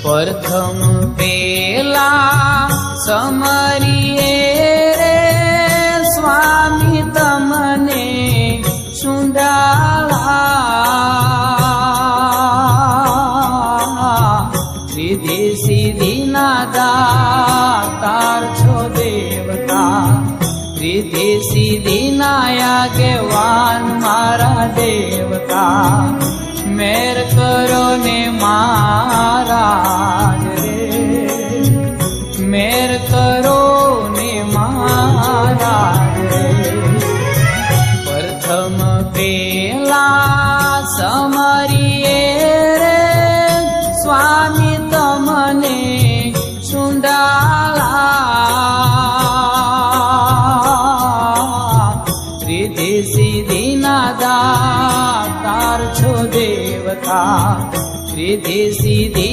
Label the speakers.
Speaker 1: प्रथम पेला समरिए रे स्वामी तमने सुंडाला रिद्धि सिद्धि ना दातार छो देवता रिद्धि सिद्धि ना आगेवान मारा देवता मेर करो ने महाराज रे मेर करो ने महाराज रे प्रथम पेला समरिए रे स्वामी तमने सुंडाला रिद्धि सिद्धि ना दातार छो देवता रिद्धि सिद्धि